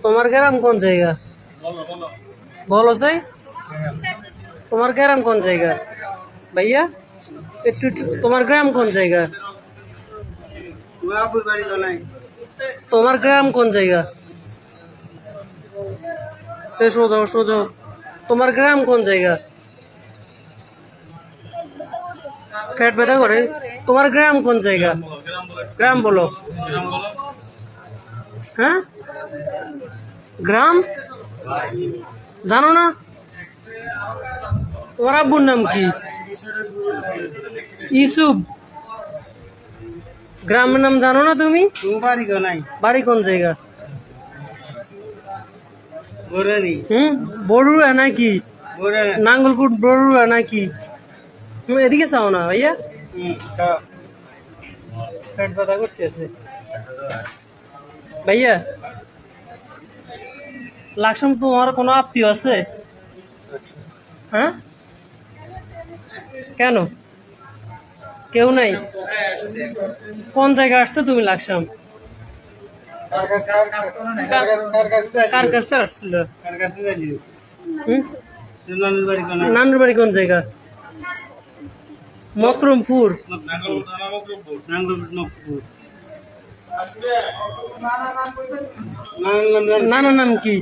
তোমার গ্রাম কোন জায়গা? বলো চাই। তোমার গ্রাম কোন জায়গা ভাইয়া? একটু তোমার গ্রাম কোন জায়গা? তোমার গ্রাম কোন জায়গা? সে সোজো সোজো। তোমার গ্রাম কোন জায়গা? পেট ব্যথা করে। তোমার গ্রাম কোন জায়গা? গ্রাম বলো। হ্যাঁ, গ্রাম জানো না? তোমার আব্বুর নাম কি? ইউসুফ। গ্রামের নাম জানো না তুমি? বাড়ি কোন জায়গা? বড়ুয়া নাকি? নাঙ্গলকুট বড়ুয়া নাকি? তুমি এদিকে চাও না ভাইয়া? পেট ব্যথা করতেছে ভাইয়া। লাকসাম তোমার কোনো আত্মীয় আছে? হ্যাঁ, কেন কেউ নাই? কোন জায়গা আসছো তুমি লাকসাম? কার কাছে আসছিল? নানুর বাড়ি কোন জায়গা? মকরমপুর। নানার নাম কি?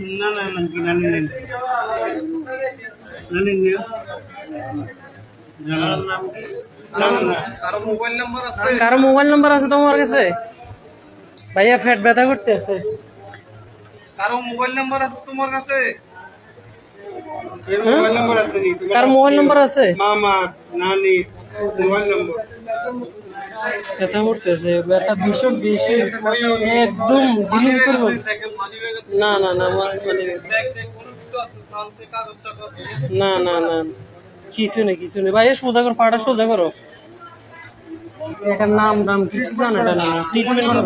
কারো মোবাইল নাম্বার আছে তোমার কাছে? ভাইয়া পেট ব্যথা করতেছে। কারো মোবাইল নাম্বার আছে তোমার কাছে? কার মোবাইল নাম্বার আছে? মামা নানি মোবাইল নাম্বার। ব্যথা করতেছে, ব্যথা ভীষণ বেশি, একদম দিলিং করবো। না না না না না না, কিছু নেই কিছু নেই ভাইয়া। সোজা করো, পাটা সোজা করো। এটার নাম নাম কিছু জানো না? ট্রিটমেন্ট করো।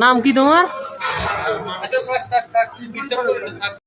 নাম কি তোমার?